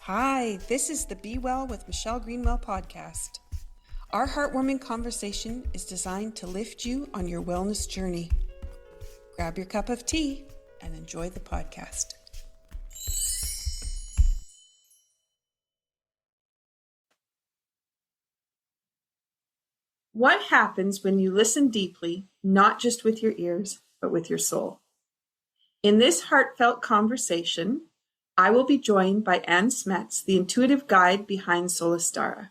Hi, this is the Be Well with Michelle Greenwell podcast. Our heartwarming conversation is designed to lift you on your wellness journey. Grab your cup of tea and enjoy the podcast. What happens when you listen deeply, not just with your ears, but with your soul? In this heartfelt conversation, I will be joined by Ann Smets, the intuitive guide behind Soulestara,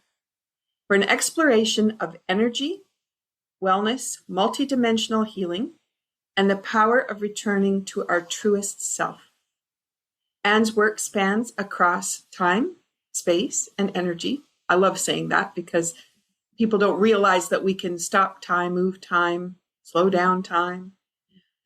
for an exploration of energy, wellness, multidimensional healing, and the power of returning to our truest self. Ann's work spans across time, space, and energy. I love saying that because people don't realize that we can stop time, move time, slow down time.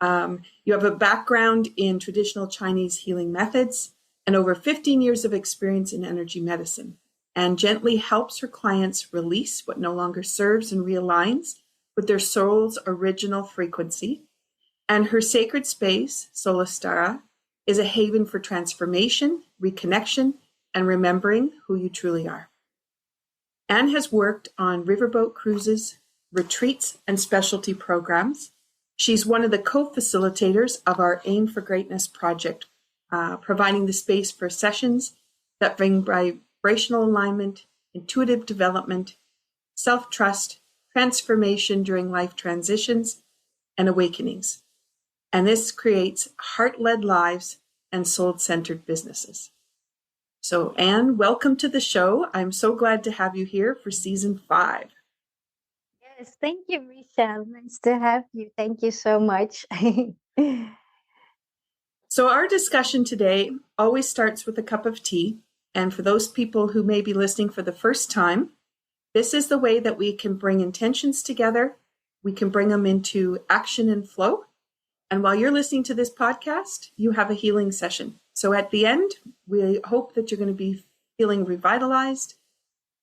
You have a background in traditional Chinese healing methods and over 15 years of experience in energy medicine, and gently helps her clients release what no longer serves and realigns with their soul's original frequency. And her sacred space, Soulestara, is a haven for transformation, reconnection, and remembering who you truly are. Ann has worked on riverboat cruises, retreats, and specialty programs. She's one of the co-facilitators of our Aim for Greatness project, providing the space for sessions that bring vibrational alignment, intuitive development, self-trust, transformation during life transitions, and awakenings. And this creates heart-led lives and soul-centered businesses. So, Ann, welcome to the show. I'm so glad to have you here for season 5. Yes, thank you, Michelle. Nice to have you. Thank you so much. So our discussion today always starts with a cup of tea. And for those people who may be listening for the first time, this is the way that we can bring intentions together. We can bring them into action and flow. And while you're listening to this podcast, you have a healing session. So at the end, we hope that you're going to be feeling revitalized,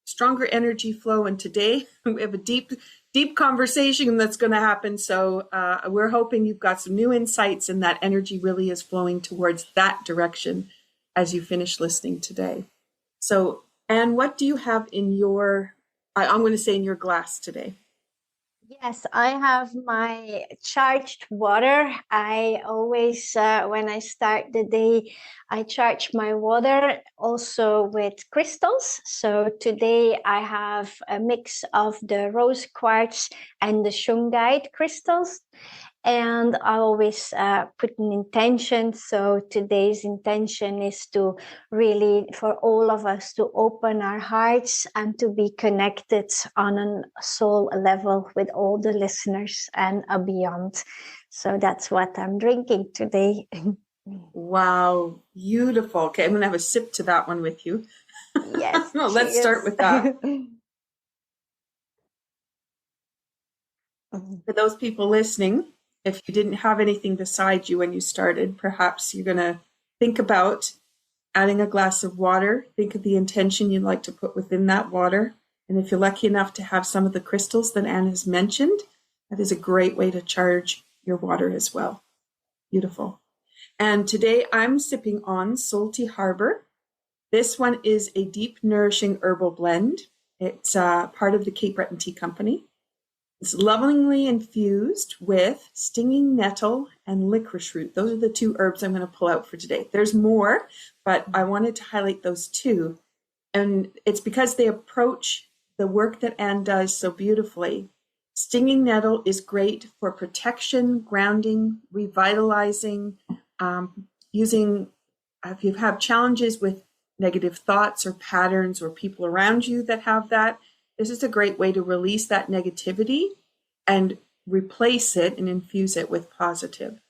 stronger energy flow. And today we have a deep conversation that's going to happen. So we're hoping you've got some new insights and that energy really is flowing towards that direction as you finish listening today. So, Ann, what do you have in your, I'm going to say in your glass today? Yes, I have my charged water. I always, when I start the day, I charge my water also with crystals. So today I have a mix of the rose quartz and the shungite crystals. And I always put an intention. So today's intention is to really, for all of us, to open our hearts and to be connected on a soul level with all the listeners and beyond. So that's what I'm drinking today. Wow, beautiful. Okay, I'm going to have a sip to that one with you. Yes. Well, let's start with that. For those people listening, if you didn't have anything beside you when you started, perhaps you're going to think about adding a glass of water. Think of the intention you'd like to put within that water. And if you're lucky enough to have some of the crystals that Ann has mentioned, that is a great way to charge your water as well. Beautiful. And today I'm sipping on SoulTEA Harbour. This one is a deep, nourishing herbal blend. It's part of the Cape Breton Tea Company. It's lovingly infused with stinging nettle and licorice root. Those are the 2 herbs I'm going to pull out for today. There's more, but I wanted to highlight those 2. And it's because they approach the work that Ann does so beautifully. Stinging nettle is great for protection, grounding, revitalizing, using, if you have challenges with negative thoughts or patterns or people around you that have that, this is a great way to release that negativity and replace it and infuse it with positive.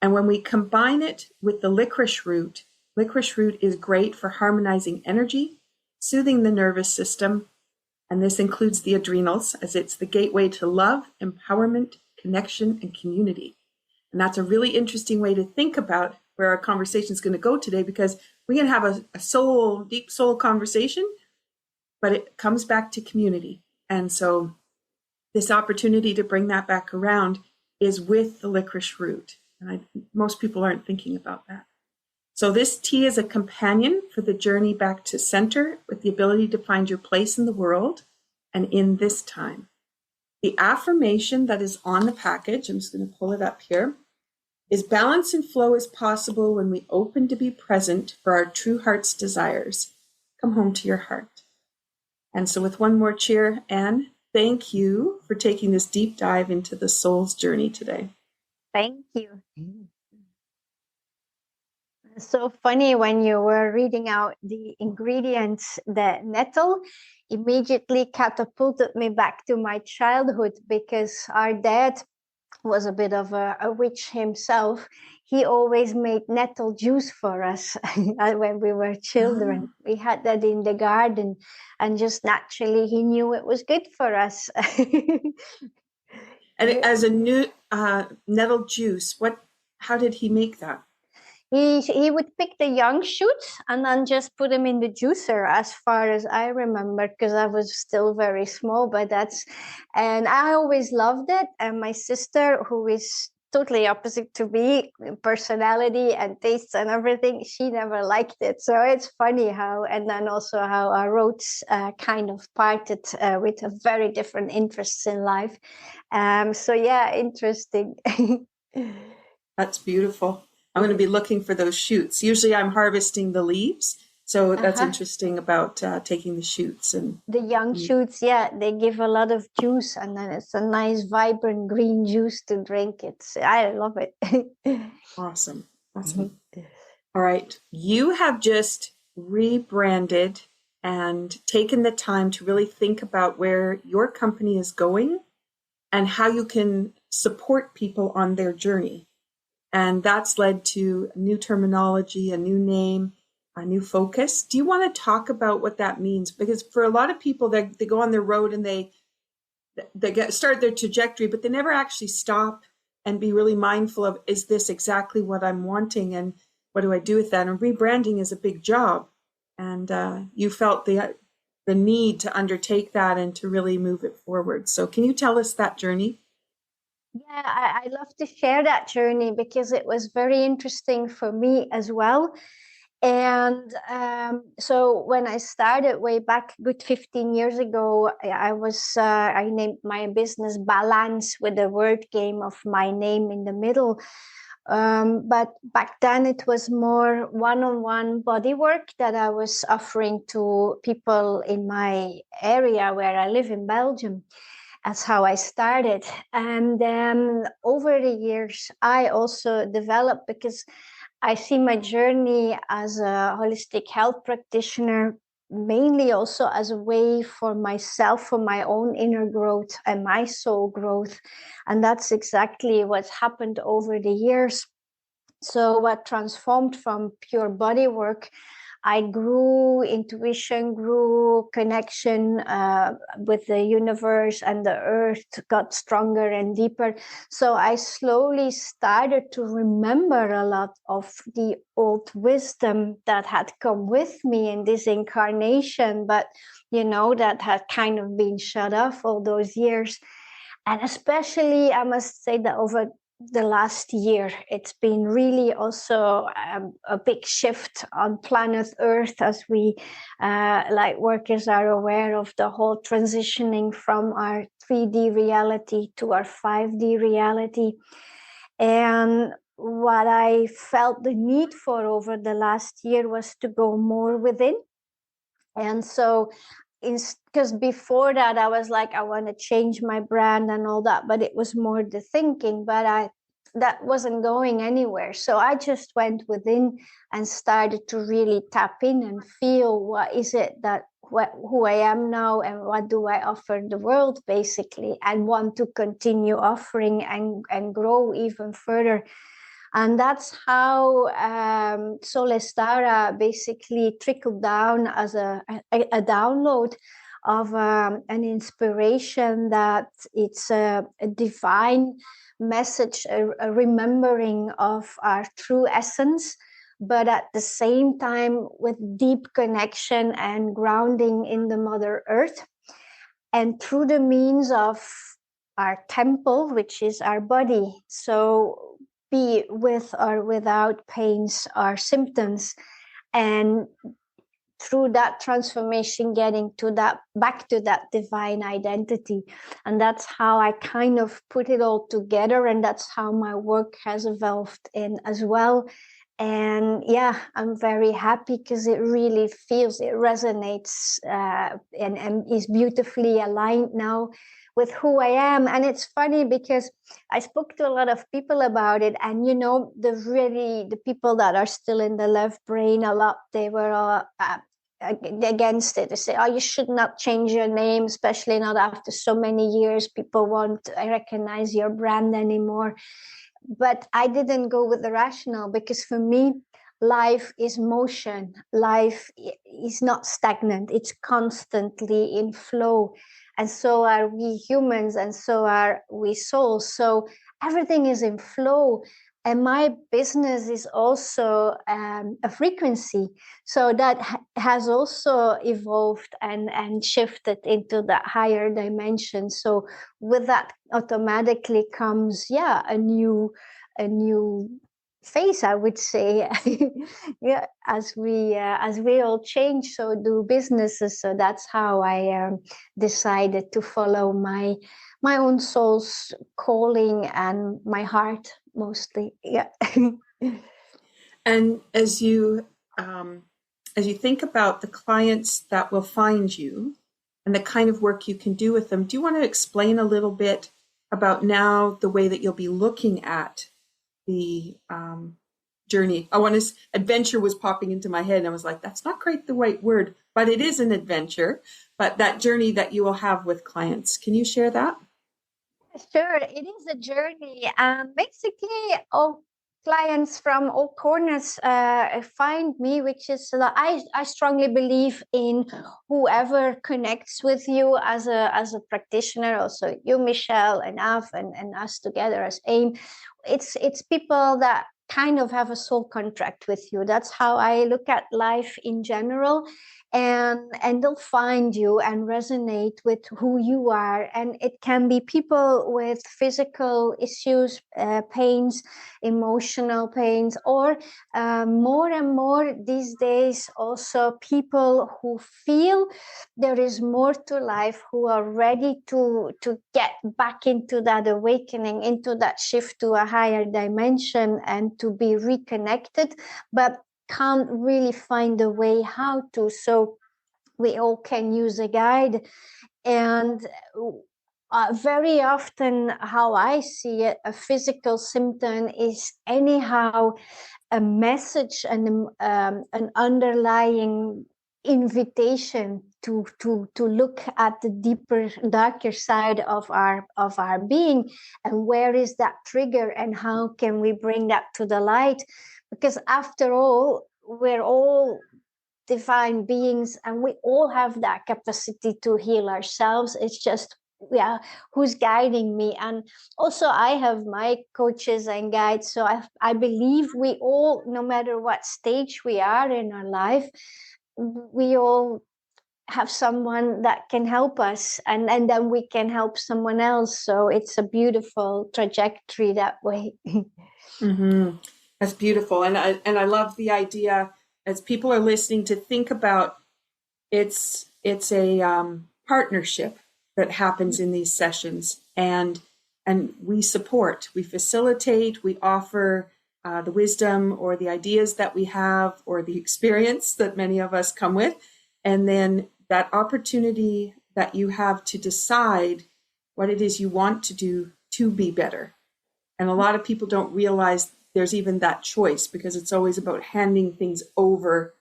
And when we combine it with the licorice root is great for harmonizing energy, soothing the nervous system, and this includes the adrenals, as it's the gateway to love, empowerment, connection, and community. And that's a really interesting way to think about where our conversation is going to go today, because we can have a deep soul conversation, but it comes back to community. And so this opportunity to bring that back around is with the licorice root. And most people aren't thinking about that. So this tea is a companion for the journey back to center with the ability to find your place in the world and in this time. The affirmation that is on the package, I'm just going to pull it up here, is balance and flow is possible when we open to be present for our true heart's desires. Come home to your heart. And so with one more cheer, Anne, thank you for taking this deep dive into the soul's journey today. Thank you. So funny when you were reading out the ingredients, the nettle immediately catapulted me back to my childhood, because our dad was a bit of a witch himself. He always made nettle juice for us when we were children. Oh. We had that in the garden, and just naturally he knew it was good for us. And as a new nettle juice, how did he make that? He would pick the young shoots and then just put them in the juicer, as far as I remember, because I was still very small. And I always loved it. And my sister, who is totally opposite to me, personality and tastes and everything, she never liked it. So it's funny and then also how our roads kind of parted with a very different interests in life. So yeah, interesting. That's beautiful. I'm going to be looking for those shoots. Usually I'm harvesting the leaves. So that's interesting about taking the shoots. And the young shoots, yeah, they give a lot of juice, and then it's a nice, vibrant green juice to drink. I love it. Awesome. All right. You have just rebranded and taken the time to really think about where your company is going and how you can support people on their journey. And that's led to new terminology, a new name, a new focus. Do you want to talk about what that means? Because for a lot of people, they go on their road and they start their trajectory, but they never actually stop and be really mindful of, is this exactly what I'm wanting? And what do I do with that? And rebranding is a big job. And you felt the need to undertake that and to really move it forward. So can you tell us that journey? Yeah, I love to share that journey, because it was very interesting for me as well. And so when I started way back, good 15 years ago, I named my business Balance, with the word game of my name in the middle. But back then it was more one-on-one body work that I was offering to people in my area where I live in Belgium. That's how I started. And then over the years, I also developed, because I see my journey as a holistic health practitioner mainly also as a way for myself, for my own inner growth and my soul growth. And that's exactly what's happened over the years. So what transformed from pure body work, I grew intuition, grew connection with the universe and the earth, got stronger and deeper. So I slowly started to remember a lot of the old wisdom that had come with me in this incarnation, but that had kind of been shut off all those years. And especially, I must say that over the last year, it's been really also a big shift on planet Earth, as we like workers are aware of the whole transitioning from our 3D reality to our 5D reality. And what I felt the need for over the last year was to go more within. And so because before that I was like, I want to change my brand and all that, but it was more the thinking, but that wasn't going anywhere. So I just went within and started to really tap in and feel what is it who I am now, and what do I offer the world, basically, and want to continue offering and grow even further. And that's how Soulestara basically trickled down as a download of an inspiration that it's a divine message, a remembering of our true essence, but at the same time with deep connection and grounding in the Mother Earth. And through the means of our temple, which is our body. So be with or without pains or symptoms. And through that transformation, getting to that, back to that divine identity. And that's how I kind of put it all together. And that's how my work has evolved in as well. And yeah, I'm very happy because it really feels, it resonates and is beautifully aligned now with who I am. And it's funny because I spoke to a lot of people about it, and you know, the people that are still in the left brain a lot, they were against it. They say, oh, you should not change your name, especially not after so many years. People won't recognize your brand anymore. But I didn't go with the rationale, because for me, life is motion. Life is not stagnant. It's constantly in flow. And so are we humans, and so are we souls. So everything is in flow. And my business is also a frequency. So that has also evolved and shifted into that higher dimension. So with that automatically comes, yeah, a new phase, I would say. Yeah, as we all change, so do businesses. So that's how I decided to follow my own soul's calling and my heart mostly. Yeah. And as you think about the clients that will find you and the kind of work you can do with them, do you want to explain a little bit about now the way that you'll be looking at the journey? Adventure was popping into my head, and I was like, that's not quite the right word, but it is an adventure. But that journey that you will have with clients, can you share that? Sure, it is a journey. Basically, all clients from all corners find me, which is I strongly believe in whoever connects with you as a practitioner. Also, you, Michelle, and Av, and us together as AIM. It's people that kind of have a soul contract with you. That's how I look at life in general. And they'll find you and resonate with who you are. And it can be people with physical issues, pains, emotional pains, or more and more these days also people who feel there is more to life, who are ready to get back into that awakening, into that shift to a higher dimension, and to be reconnected, but can't really find a way how to. So we all can use a guide. And very often, how I see it, a physical symptom is anyhow a message and an underlying invitation to look at the deeper, darker side of our being, and where is that trigger, and how can we bring that to the light? Because after all, we're all divine beings, and we all have that capacity to heal ourselves. It's just, yeah, who's guiding me? And also I have my coaches and guides. So I believe we all, no matter what stage we are in our life, we all have someone that can help us, and then we can help someone else. So it's a beautiful trajectory that way. Mm-hmm. That's beautiful. And I love the idea, as people are listening, to think about it's a partnership that happens in these sessions, and we support, we facilitate, we offer the wisdom or the ideas that we have, or the experience that many of us come with, and then that opportunity that you have to decide what it is you want to do to be better. And a lot of people don't realize there's even that choice, because it's always about handing things over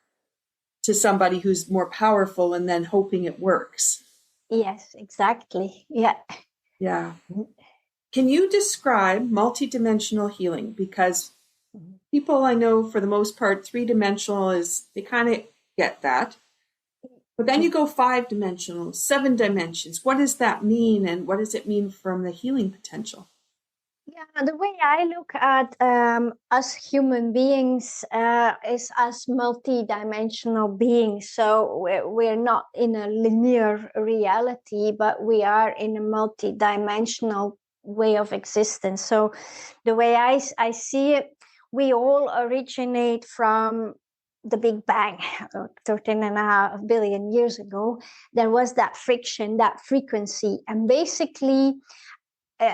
to somebody who's more powerful and then hoping it works. Yes, exactly. Yeah. Yeah. Can you describe multidimensional healing? Because people I know, for the most part, 3-dimensional is, they kind of get that. But then you go 5-dimensional, 7 dimensions. What does that mean? And what does it mean from the healing potential? Yeah, the way I look at us human beings is as multi-dimensional beings. So we're not in a linear reality, but we are in a multi-dimensional way of existence. So the way I see it, we all originate from the Big Bang, 13.5 billion years ago. There was that friction, that frequency, and basically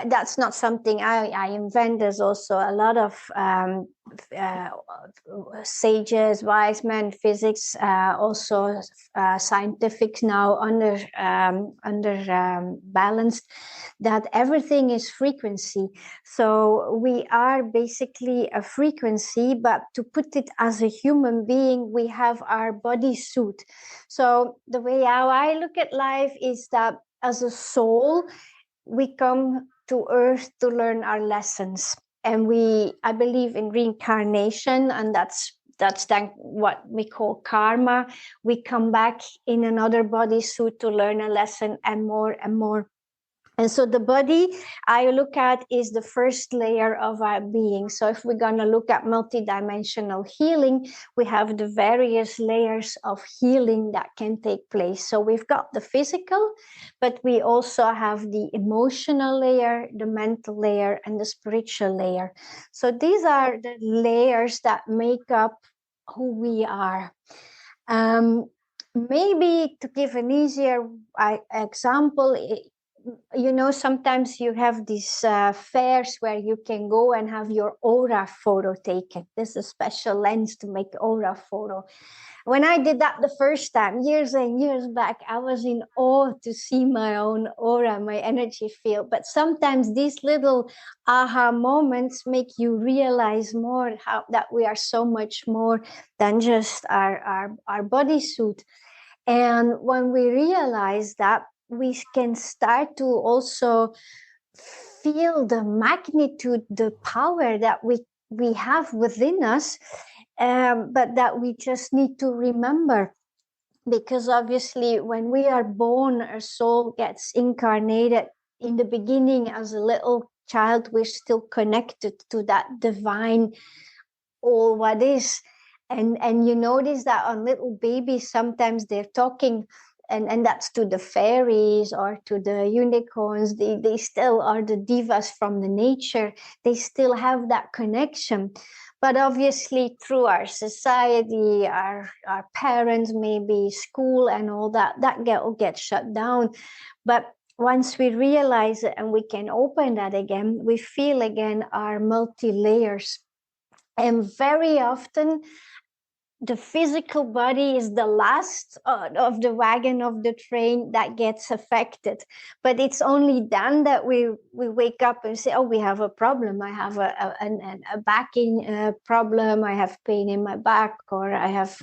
that's not something I invent. There's also a lot of sages, wise men, physics, also scientific now under balanced, that everything is frequency. So we are basically a frequency, but to put it as a human being, we have our body suit. So the way how I look at life is that as a soul, we come to earth to learn our lessons, and I believe in reincarnation, and that's then what we call karma. We come back in another bodysuit to learn a lesson, and more and more. And so the body I look at is the first layer of our being. So if we're going to look at multidimensional healing, we have the various layers of healing that can take place. So we've got the physical, but we also have the emotional layer, the mental layer, and the spiritual layer. So these are the layers that make up who we are. Maybe to give an easier example, sometimes you have these fairs where you can go and have your aura photo taken. There's a special lens to make aura photo. When I did that the first time, years and years back, I was in awe to see my own aura, my energy field. But sometimes these little aha moments make you realize more that we are so much more than just our bodysuit. And when we realize that, we can start to also feel the magnitude, the power that we have within us, but that we just need to remember. Because obviously when we are born, our soul gets incarnated. In the beginning, as a little child, we're still connected to that divine all what is. And you notice that on little babies, sometimes they're talking, and that's to the fairies or to the unicorns. They still are the divas from the nature. They still have that connection. But obviously through our society, our parents, maybe school and all that gets shut down. But once we realize it and we can open that again, we feel again our multi-layers. And very often, the physical body is the last of the wagon of the train that gets affected. But it's only then that we wake up and say, oh, we have a problem. I have a backing problem. I have pain in my back, or I have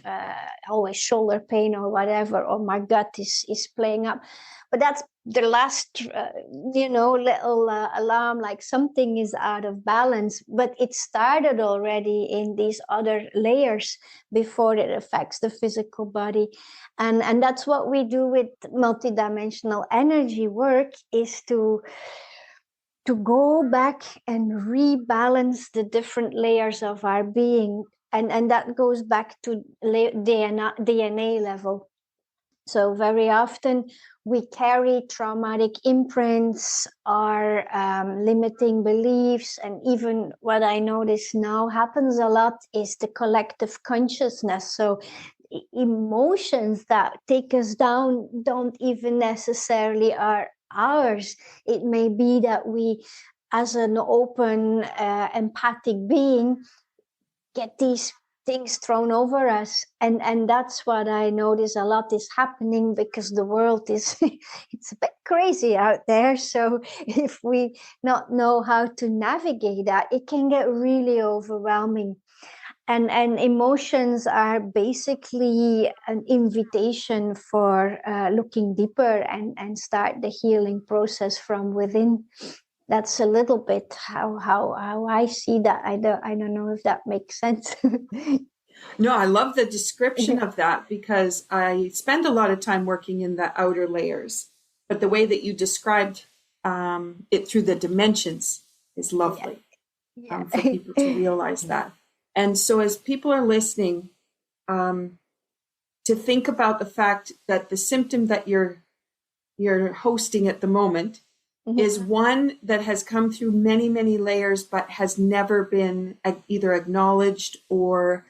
always shoulder pain or whatever, or my gut is playing up. But that's the last, little alarm, like something is out of balance. But it started already in these other layers before it affects the physical body. And that's what we do with multidimensional energy work, is to go back and rebalance the different layers of our being. And that goes back to DNA level. So very often we carry traumatic imprints or limiting beliefs. And even what I notice now happens a lot is the collective consciousness. So emotions that take us down don't even necessarily are ours. It may be that we, as an open, empathic being, get these things thrown over us, and that's what I notice a lot is happening, because the world is it's a bit crazy out there. So if we not know how to navigate that, it can get really overwhelming. And emotions are basically an invitation for looking deeper and start the healing process from within. That's a little bit how I see that. I don't know if that makes sense. No, I love the description of that, because I spend a lot of time working in the outer layers. But the way that you described it through the dimensions is lovely. Yeah. For people to realize that. And so as people are listening, to think about the fact that the symptom that you're hosting at the moment is one that has come through many, many layers, but has never been either acknowledged or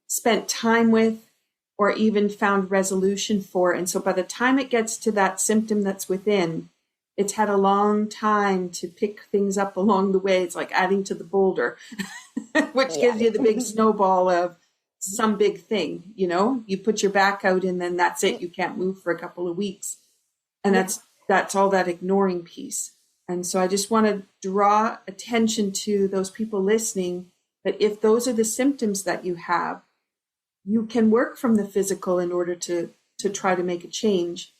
spent time with, or even found resolution for. And so by the time it gets to that symptom that's within, it's had a long time to pick things up along the way. It's like adding to the boulder, which gives you the big snowball of some big thing. You know, you put your back out and then that's it. You can't move for a couple of weeks. And that's all that ignoring piece. And so I just want to draw attention to those people listening that if those are the symptoms that you have, you can work from the physical in order to try to make a change.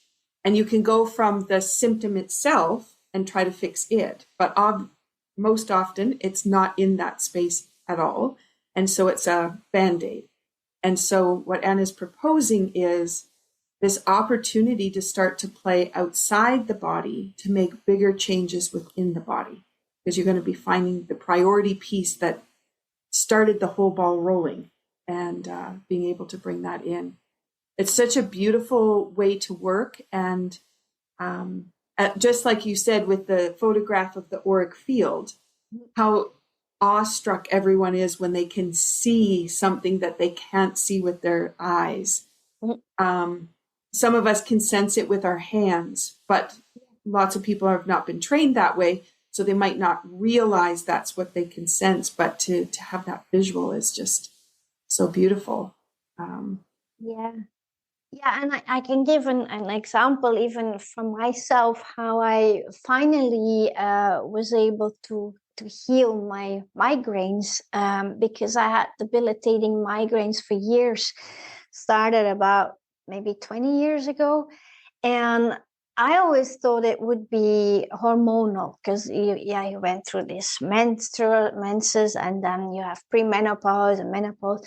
And you can go from the symptom itself and try to fix it. But most often it's not in that space at all. And so it's a Band-Aid. And so what Ann is proposing is this opportunity to start to play outside the body to make bigger changes within the body, because you're going to be finding the priority piece that started the whole ball rolling and being able to bring that in. It's such a beautiful way to work. And just like you said with the photograph of the auric field, how awestruck everyone is when they can see something that they can't see with their eyes. Some of us can sense it with our hands, but lots of people have not been trained that way, so they might not realize that's what they can sense. But to have that visual is just so beautiful. Yeah, and I can give an example even from myself, how I finally was able to heal my migraines, because I had debilitating migraines for years. Started about maybe 20 years ago. And I always thought it would be hormonal because you went through this menses, and then you have premenopause and menopause.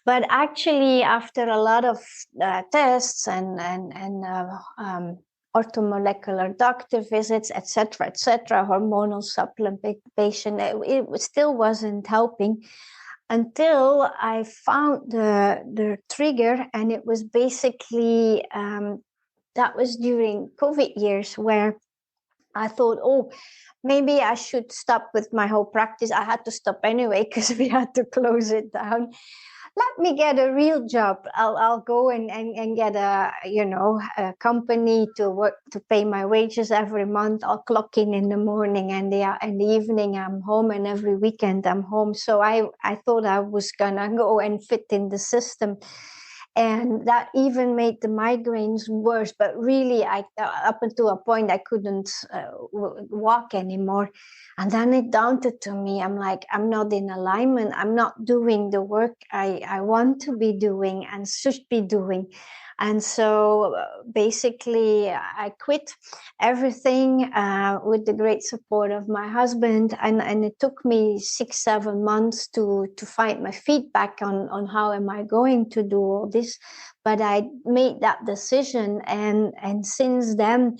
But actually, after a lot of tests and orthomolecular doctor visits, etc., hormonal supplementation, it still wasn't helping until I found the trigger, and it was basically that was during COVID years where I thought, oh, maybe I should stop with my whole practice. I had to stop anyway because we had to close it down. Let me get a real job. I'll go and get a company to work, to pay my wages every month. I'll clock in the morning, and in the evening I'm home, and every weekend I'm home. So I thought I was gonna go and fit in the system. And that even made the migraines worse. But really, up until a point, I couldn't walk anymore. And then it dawned to me, I'm like, I'm not in alignment. I'm not doing the work I want to be doing and should be doing. And so basically, I quit everything with the great support of my husband. And it took me 6-7 months to find my feet back on how am I going to do all this. But I made that decision. And since then,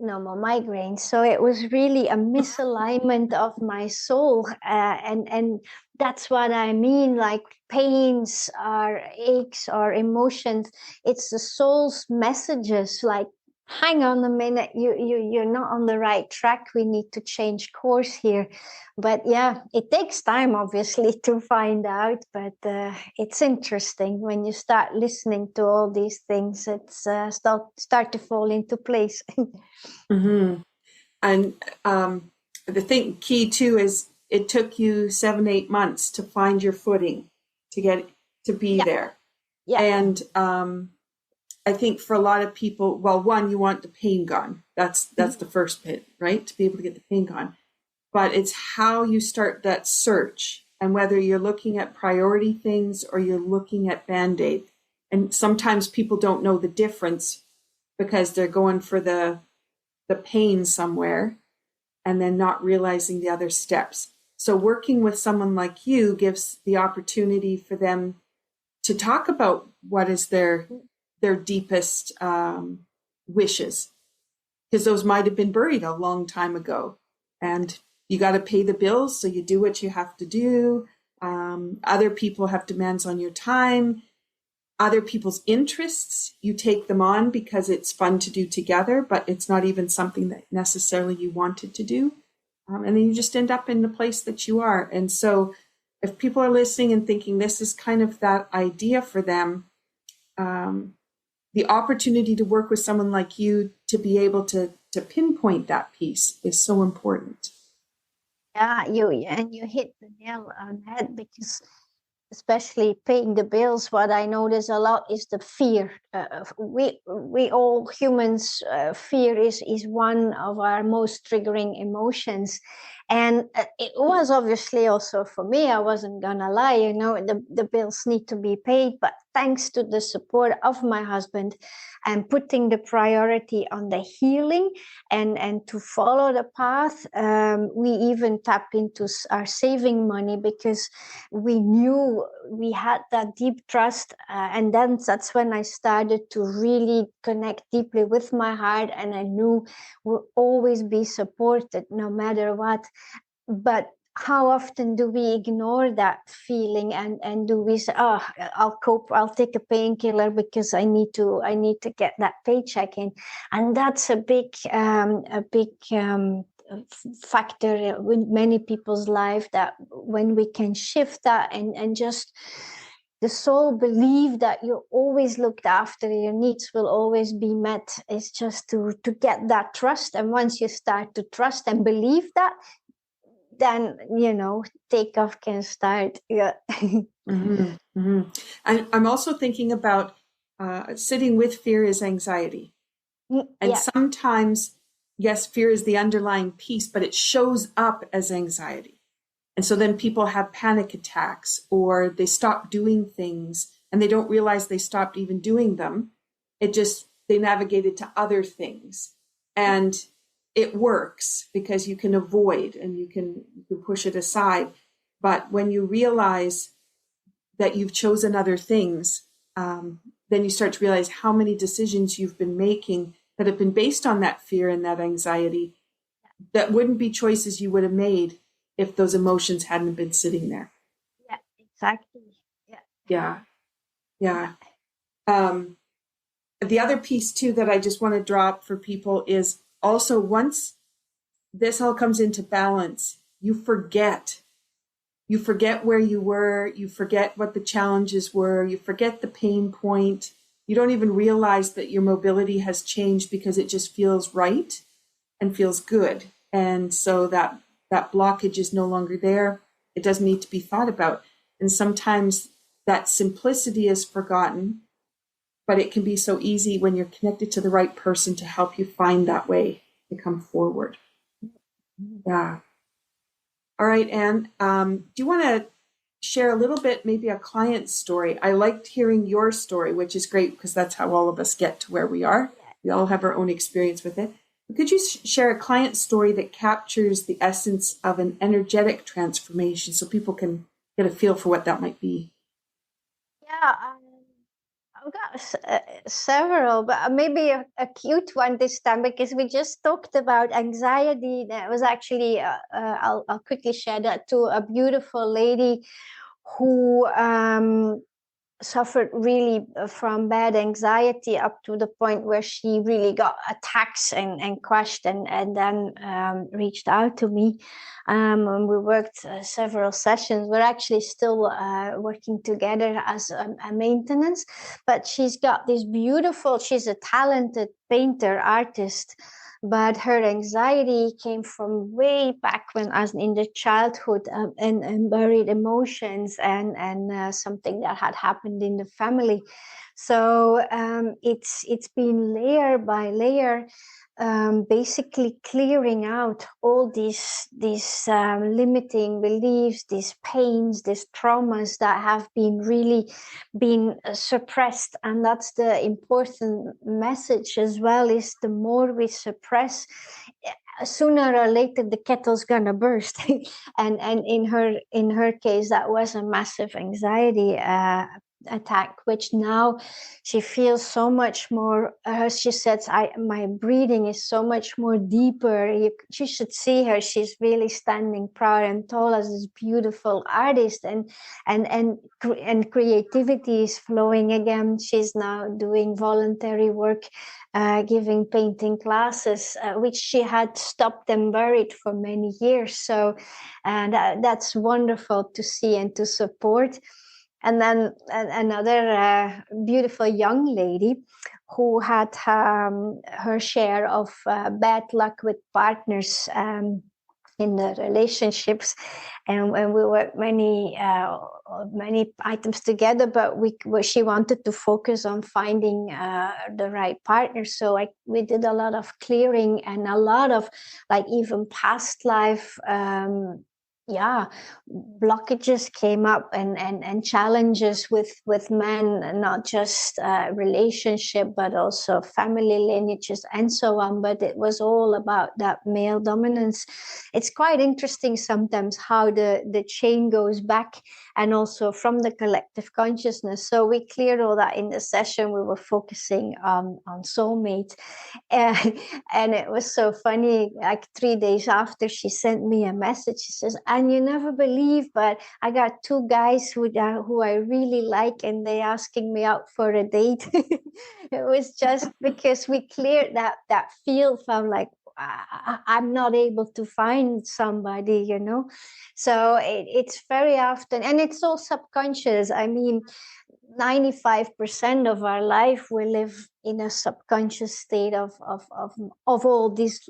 no more migraines. So it was really a misalignment of my soul. And that's what I mean, like pains or aches or emotions. It's the soul's messages, like, hang on a minute, you're not on the right track. We need to change course here. But yeah, it takes time, obviously, to find out. But it's interesting when you start listening to all these things. It's start to fall into place. Mm-hmm. And the key too is it took you 7-8 months to find your footing, to get to be there. Yeah. And I think for a lot of people, well, one, you want the pain gone. That's the first bit, right? To be able to get the pain gone. But it's how you start that search, and whether you're looking at priority things or you're looking at Band-Aid. And sometimes people don't know the difference because they're going for the pain somewhere and then not realizing the other steps. So working with someone like you gives the opportunity for them to talk about what is their deepest wishes, because those might have been buried a long time ago, and you got to pay the bills, so you do what you have to do. Other people have demands on your time, other people's interests. You take them on because it's fun to do together, but it's not even something that necessarily you wanted to do. And then you just end up in the place that you are. And so if people are listening and thinking this is kind of that idea for them, the opportunity to work with someone like you to be able to pinpoint that piece is so important. Yeah, you hit the nail on the head, because especially paying the bills, what I notice a lot is the fear. We all humans, fear is one of our most triggering emotions. And it was obviously also for me, I wasn't gonna lie, the bills need to be paid, but thanks to the support of my husband and putting the priority on the healing and to follow the path, we even tap into our saving money, because we knew we had that deep trust. And then that's when I started to really connect deeply with my heart, and I knew we'll always be supported no matter what. But how often do we ignore that feeling, and do we say, oh, I'll cope, I'll take a painkiller because I need to get that paycheck in? And that's a big factor in many people's life, that when we can shift that and just the soul believe that you're always looked after, your needs will always be met. It's just to get that trust. And once you start to trust and believe that, then takeoff can start. Yeah. Mm-hmm, mm-hmm. I'm also thinking about sitting with fear is anxiety. And sometimes, yes, fear is the underlying piece, but it shows up as anxiety. And so then people have panic attacks, or they stop doing things and they don't realize they stopped even doing them. They navigated to other things. And it works because you can avoid and you can push it aside. But when you realize that you've chosen other things, then you start to realize how many decisions you've been making that have been based on that fear and that anxiety that wouldn't be choices you would have made if those emotions hadn't been sitting there. Yeah, exactly. Yeah. The other piece too that I just want to drop for people is also, once this all comes into balance, you forget where you were, you forget what the challenges were, you forget the pain point. You don't even realize that your mobility has changed because it just feels right and feels good. And so that blockage is no longer there. It doesn't need to be thought about. And sometimes that simplicity is forgotten, but it can be so easy when you're connected to the right person to help you find that way to come forward. Yeah. All right, Ann, do you want to share a little bit, maybe a client story? I liked hearing your story, which is great because that's how all of us get to where we are. We all have our own experience with it. But could you share a client story that captures the essence of an energetic transformation so people can get a feel for what that might be? Yeah, I've got several, but maybe a cute one this time, because we just talked about anxiety. That was actually, I'll quickly share that too. A beautiful lady who suffered really from bad anxiety, up to the point where she really got attacks and crashed, and then reached out to me. And we worked several sessions. We're actually still working together as a maintenance, but she's got this she's a talented painter, artist, but her anxiety came from way back when, as in the childhood, and buried emotions and something that had happened in the family. So it's been layer by layer, basically clearing out all these limiting beliefs, these pains, these traumas that have been really been suppressed. And that's the important message as well, is the more we suppress, sooner or later the kettle's gonna burst. and in her case, that was a massive anxiety attack, which now she feels so much more. She says, my breathing is so much more deeper. You should see her. She's really standing proud and tall as this beautiful artist, and creativity is flowing again. She's now doing voluntary work, giving painting classes, which she had stopped and buried for many years. So that's wonderful to see and to support. And then another beautiful young lady who had her share of bad luck with partners in the relationships, and we worked many items together, but she wanted to focus on finding the right partner. So we did a lot of clearing and a lot of like even past life blockages came up, and challenges with men, not just relationship, but also family lineages and so on. But it was all about that male dominance. It's quite interesting sometimes how the chain goes back, and also from the collective consciousness. So we cleared all that in the session. We were focusing on soulmate, and it was so funny. Like 3 days after, she sent me a message. She says, "And you never believe, but I got 2 guys who I really like, and they asking me out for a date." It was just because we cleared that field from like, I'm not able to find somebody, So it's very often, and it's all subconscious. I mean, 95% of our life we live in a subconscious state of all these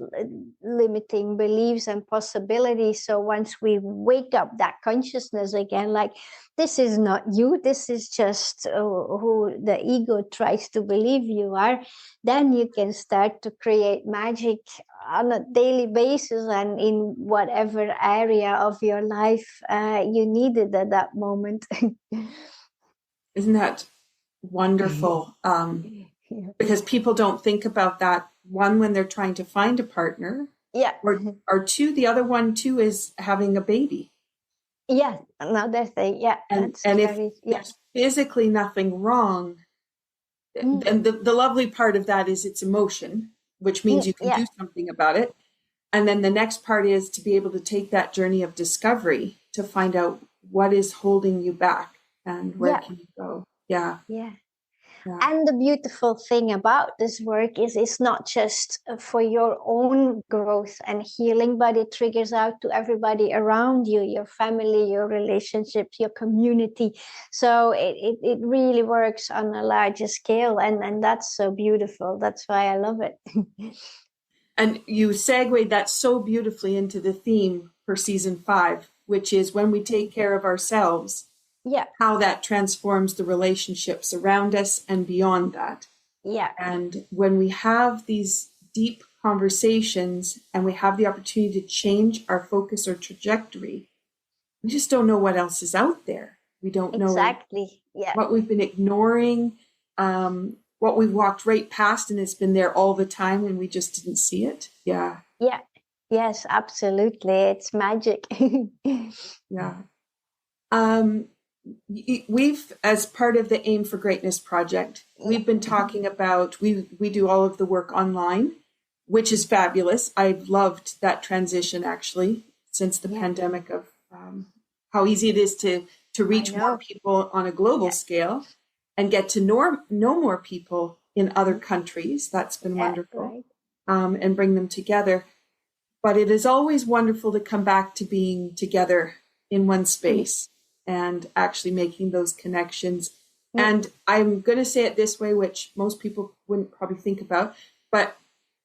limiting beliefs and possibilities. So once we wake up that consciousness again, like, this is not you, this is just who the ego tries to believe you are, then you can start to create magic on a daily basis and in whatever area of your life you needed at that moment. Isn't that wonderful? Because people don't think about that. One, when they're trying to find a partner. Yeah. Or two, the other one too is having a baby. Yeah, another thing. Yeah. And if there's physically nothing wrong, and the lovely part of that is it's emotion, which means you can do something about it. And then the next part is to be able to take that journey of discovery to find out what is holding you back. And where can you go? Yeah. And the beautiful thing about this work is it's not just for your own growth and healing, but it triggers out to everybody around you, your family, your relationships, your community. So it really works on a larger scale, and that's so beautiful. That's why I love it. And you segued that so beautifully into the theme for season 5, which is when we take care of ourselves, how that transforms the relationships around us and beyond that. And when we have these deep conversations and we have the opportunity to change our focus or trajectory, we just don't know what else is out there. We don't know what we've been ignoring, what we've walked right past, and it's been there all the time and we just didn't see it. Yes, absolutely. It's magic. We've, as part of the Aim for Greatness project, we've been talking about, we do all of the work online, which is fabulous. I've loved that transition actually since the pandemic, of how easy it is to reach more people on a global scale and get to know more people in other countries. That's been wonderful. And bring them together. But it is always wonderful to come back to being together in one space and actually making those connections. And I'm going to say it this way, which most people wouldn't probably think about, but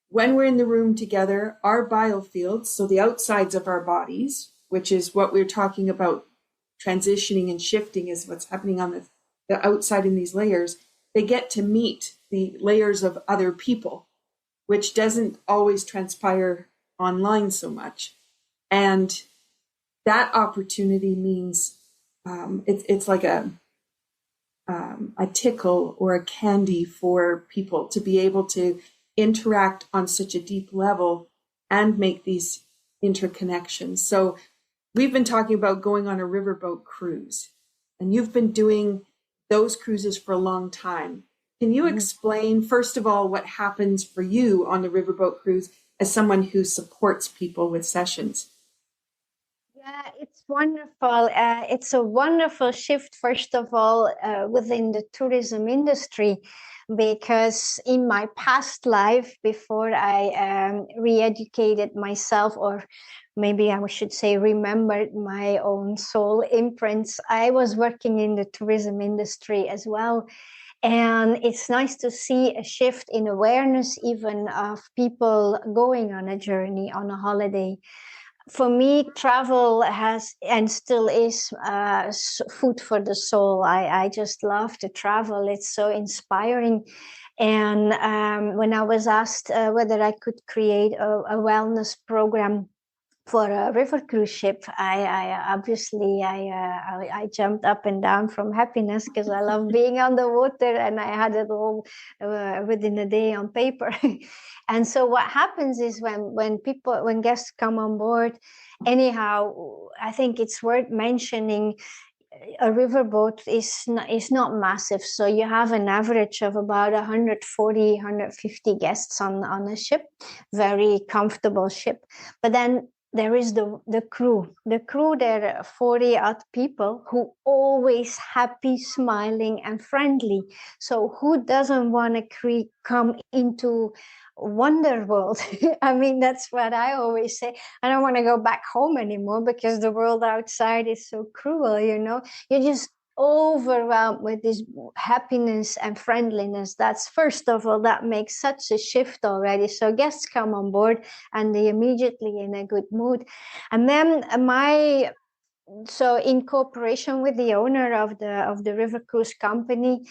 when we're in the room together, our biofields, so the outsides of our bodies, which is what we're talking about, transitioning and shifting is what's happening on the outside in these layers, they get to meet the layers of other people, which doesn't always transpire online so much. And that opportunity means it's like a tickle or a candy for people to be able to interact on such a deep level and make these interconnections. So we've been talking about going on a riverboat cruise, and you've been doing those cruises for a long time. Can you explain, first of all, what happens for you on the riverboat cruise as someone who supports people with sessions? Yeah, it's wonderful. It's a wonderful shift, first of all, within the tourism industry, because in my past life, before I re-educated myself, or maybe I should say remembered my own soul imprints, I was working in the tourism industry as well. And it's nice to see a shift in awareness, even of people going on a journey, on a holiday. For me, travel has and still is food for the soul. I just love to travel. It's so inspiring. And when I was asked whether I could create a wellness program for a river cruise ship, I jumped up and down from happiness, because I love being on the water, and I had it all within a day on paper. And so what happens is when guests come on board, anyhow, I think it's worth mentioning, a riverboat is not massive, so you have an average of about 140 150 guests on a ship, very comfortable ship. But then there is the crew. There are 40 odd people who always happy, smiling, and friendly. So who doesn't want to come into wonder world? I mean, that's what I always say. I don't want to go back home anymore, because the world outside is so cruel. You're just overwhelmed with this happiness and friendliness. That's, first of all, that makes such a shift already. So guests come on board and they immediately in a good mood. And then so in cooperation with the owner of the river cruise company,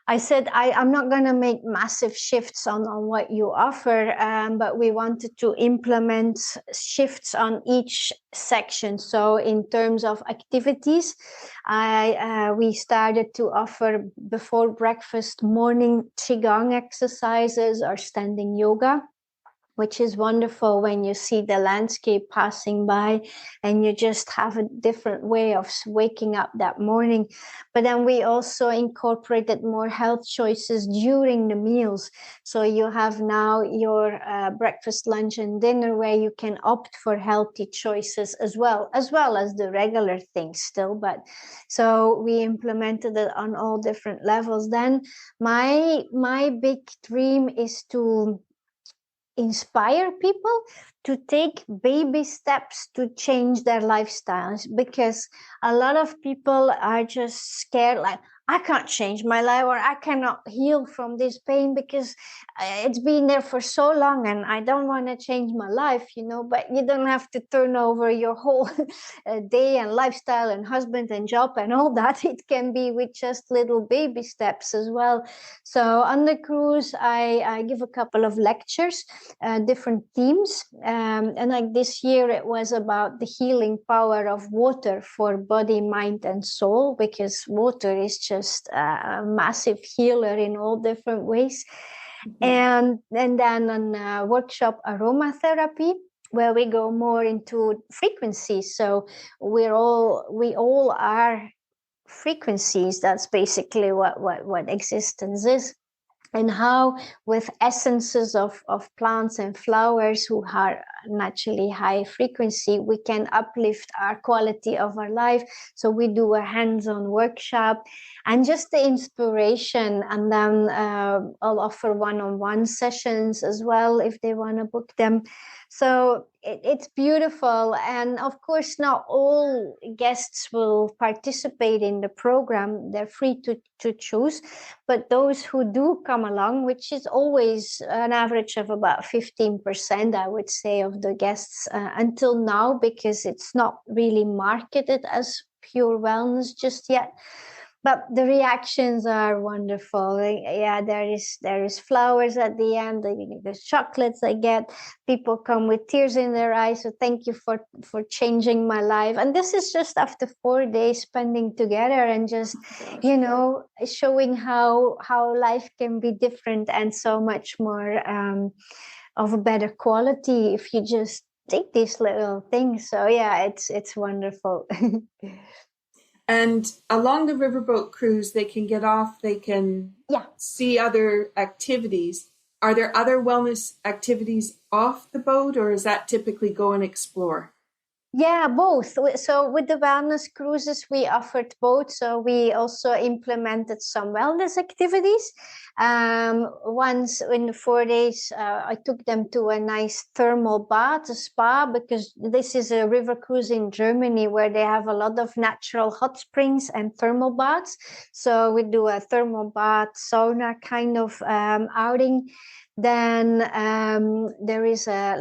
I said, I'm not going to make massive shifts on what you offer, but we wanted to implement shifts on each section. So in terms of activities, we started to offer before breakfast morning qigong exercises or standing yoga, which is wonderful when you see the landscape passing by and you just have a different way of waking up that morning. But then we also incorporated more health choices during the meals. So you have now your breakfast, lunch, and dinner, where you can opt for healthy choices as well as the regular things still. But so we implemented it on all different levels. Then my big dream is to inspire people to take baby steps to change their lifestyles, because a lot of people are just scared, like, I can't change my life, or I cannot heal from this pain because it's been there for so long and I don't want to change my life, but you don't have to turn over your whole day and lifestyle and husband and job and all that. It can be with just little baby steps as well. So on the cruise, I give a couple of lectures, different themes. And like this year, it was about the healing power of water for body, mind, and soul, because water is just a massive healer in all different ways. And then on a workshop, aromatherapy, where we go more into frequencies. So we all are frequencies. That's basically what existence is. And how with essences of plants and flowers who are naturally high frequency, we can uplift our quality of our life. So we do a hands-on workshop and just the inspiration. And then I'll offer one-on-one sessions as well if they want to book them. So it's beautiful. And of course, not all guests will participate in the program. They're free to choose. But those who do come along, which is always an average of about 15%, I would say, of the guests until now, because it's not really marketed as pure wellness just yet. But the reactions are wonderful. Yeah, there is flowers at the end. There's chocolates I get. People come with tears in their eyes. So thank you for changing my life. And this is just after 4 days spending together and just, showing how life can be different and so much more of a better quality if you just take these little things. So yeah, it's wonderful. And along the riverboat cruise, they can get off, they can see other activities. Are there other wellness activities off the boat, or is that typically go and explore? Yeah, both. So with the wellness cruises, we offered both. So we also implemented some wellness activities. Once in the 4 days, I took them to a nice thermal bath, a spa, because this is a river cruise in Germany where they have a lot of natural hot springs and thermal baths. So we do a thermal bath, sauna kind of outing. Then there is a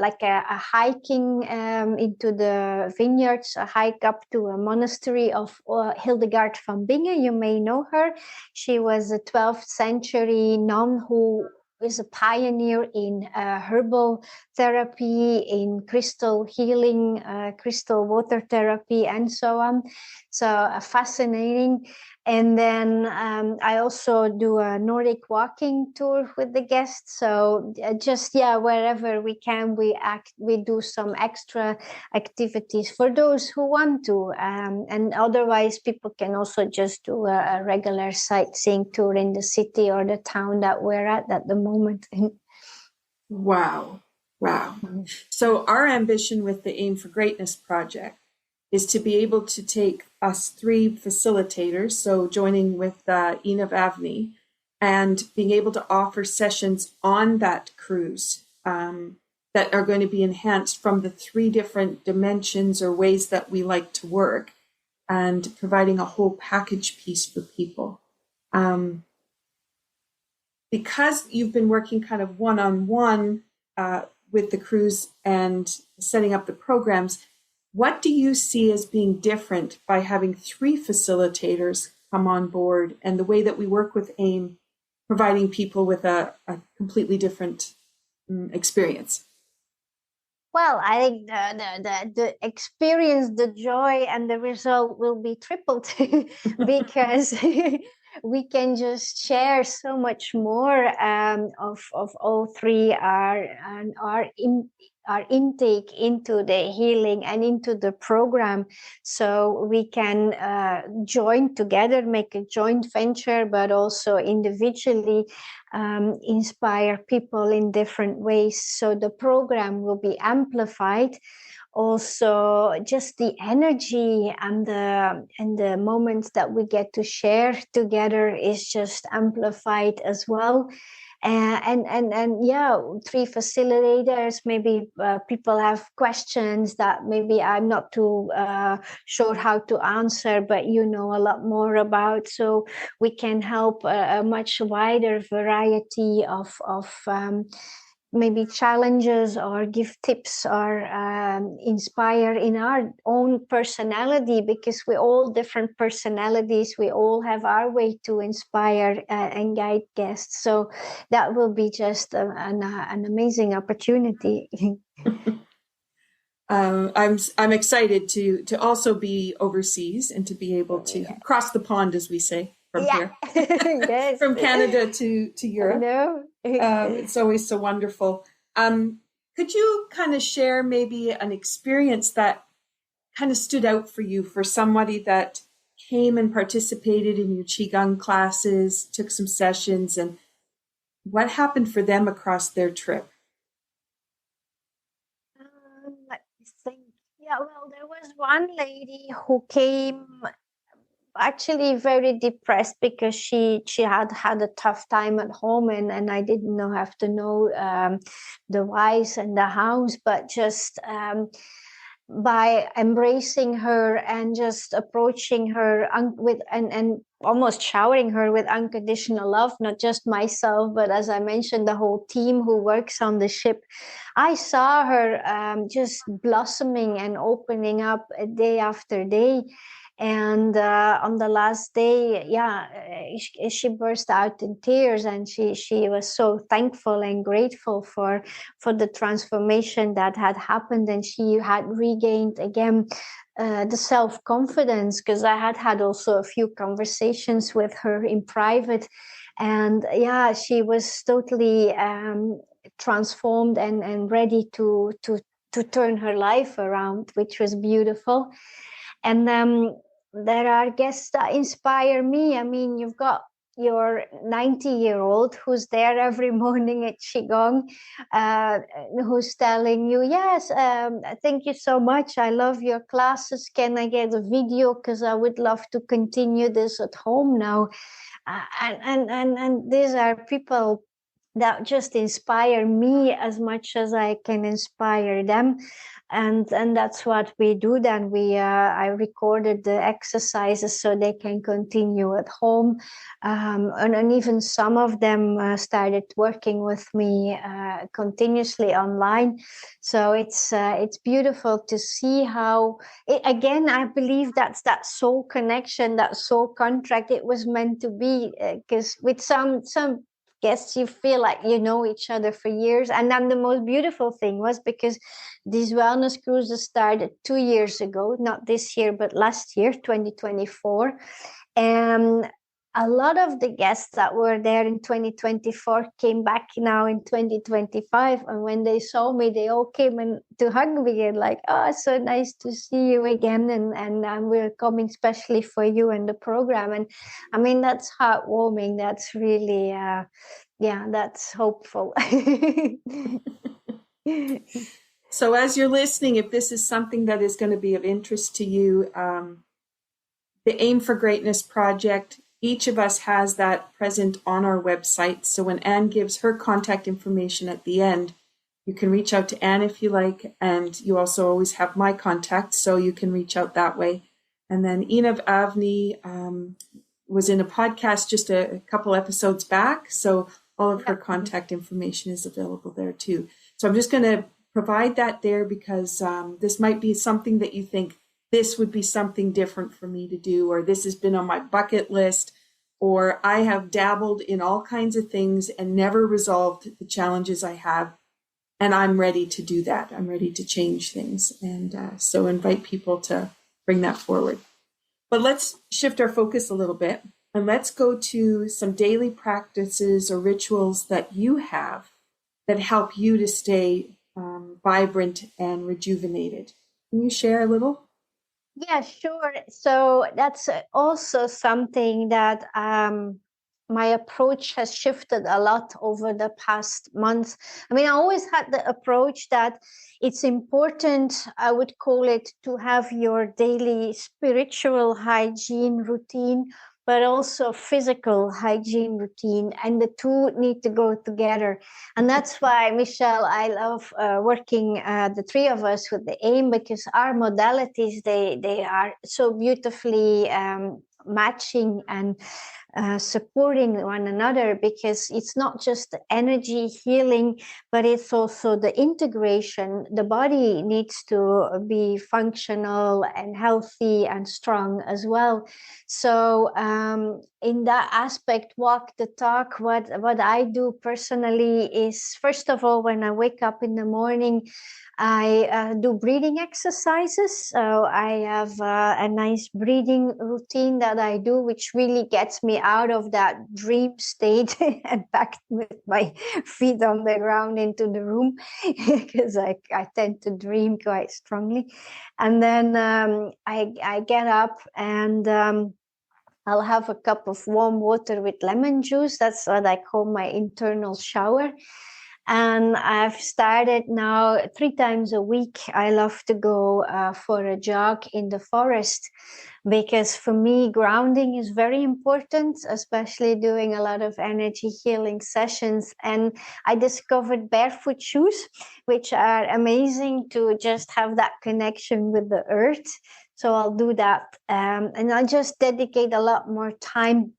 hiking into the vineyards, a hike up to a monastery of Hildegard van Bingen. You may know her. She was a 12th century nun who is a pioneer in herbal therapy, in crystal healing, crystal water therapy, and so on. So fascinating. And then I also do a Nordic walking tour with the guests. So wherever we can, we do some extra activities for those who want to. And otherwise, people can also just do a regular sightseeing tour in the city or the town that we're at the moment. Wow. Wow. So our ambition with the Aim for Greatness project is to be able to take us 3 facilitators, so joining with Ina Vavni, and being able to offer sessions on that cruise that are going to be enhanced from the 3 different dimensions or ways that we like to work, and providing a whole package piece for people. Because you've been working kind of one-on-one with the cruise and setting up the programs, what do you see as being different by having 3 facilitators come on board, and the way that we work with AIM, providing people with a completely different experience? Well, I think the experience, the joy, and the result will be tripled because we can just share so much more of all 3 our intake into the healing and into the program, so we can join together, make a joint venture, but also individually inspire people in different ways. So the program will be amplified. Also, just the energy and the moments that we get to share together is just amplified as well. And 3 facilitators, maybe people have questions that maybe I'm not too sure how to answer, but you know a lot more about, so we can help a much wider variety of maybe challenges, or give tips, or inspire in our own personality, because we're all different personalities. We all have our way to inspire and guide guests. So that will be just an amazing opportunity. I'm excited to also be overseas and to be able to cross the pond, as we say, from here. Yes. From Canada to Europe. No. It's always so wonderful. Could you kind of share maybe an experience that kind of stood out for you, for somebody that came and participated in your Qigong classes, took some sessions, and what happened for them across their trip? Let me think. Yeah, well, there was one lady who came actually very depressed because she had a tough time at home, and I didn't have to know the whys and the hows, but just by embracing her and just approaching her with and almost showering her with unconditional love, not just myself, but as I mentioned, the whole team who works on the ship. I saw her just blossoming and opening up day after day. And on the last day, she burst out in tears, and she was so thankful and grateful for the transformation that had happened, and she had regained again the self-confidence, because I had also a few conversations with her in private, and she was totally transformed and ready to turn her life around, which was beautiful. And there are guests that inspire me. I mean, you've got your 90-year-old who's there every morning at Qigong, who's telling you, yes, thank you so much. I love your classes. Can I get a video? Because I would love to continue this at home now. And these are people that just inspire me as much as I can inspire them. And that's what we do. Then I recorded the exercises so they can continue at home, and even some of them started working with me continuously online. So it's beautiful to see how again, I believe that's that soul connection, that soul contract. It was meant to be, because with some guests you feel like you know each other for years. And then the most beautiful thing was, because these wellness cruises started 2 years ago, not this year but last year, 2024, and a lot of the guests that were there in 2024 came back now in 2025, and when they saw me, they all came in to hug me and like, oh, it's so nice to see you again, and we're coming especially for you and the program. And I mean, that's heartwarming. That's really that's hopeful. So as you're listening, if this is something that is going to be of interest to you, the Aim for Greatness project, each of us has that present on our website. So when Ann gives her contact information at the end, you can reach out to Ann if you like, and you also always have my contact, so you can reach out that way. And then Inav Avni was in a podcast just a couple episodes back, so all of her contact information is available there too. So I'm just going to provide that there because this might be something that you think, this would be something different for me to do, or this has been on my bucket list, or I have dabbled in all kinds of things and never resolved the challenges I have, and I'm ready to do that. I'm ready to change things. And so invite people to bring that forward. But let's shift our focus a little bit, and let's go to some daily practices or rituals that you have that help you to stay vibrant and rejuvenated. Can you share a little? Yeah, sure. So that's also something that my approach has shifted a lot over the past month. I mean, I always had the approach that it's important, I would call it, to have your daily spiritual hygiene routine, but also physical hygiene routine, and the two need to go together. And that's why, Michelle, I love working the three of us with the AIM, because our modalities, they are so beautifully matching and supporting one another, because it's not just the energy healing, but it's also the integration. The body needs to be functional and healthy and strong as well. So in that aspect, walk the talk. What I do personally is, first of all, when I wake up in the morning, I do breathing exercises. So I have a nice breathing routine that I do, which really gets me out of that dream state and back with my feet on the ground into the room, because I tend to dream quite strongly. And then I get up and I'll have a cup of warm water with lemon juice. That's what I call my internal shower. And I've started now 3 times a week. I love to go for a jog in the forest, because for me, grounding is very important, especially doing a lot of energy healing sessions. And I discovered barefoot shoes, which are amazing to just have that connection with the earth. So I'll do that. And I just dedicate a lot more time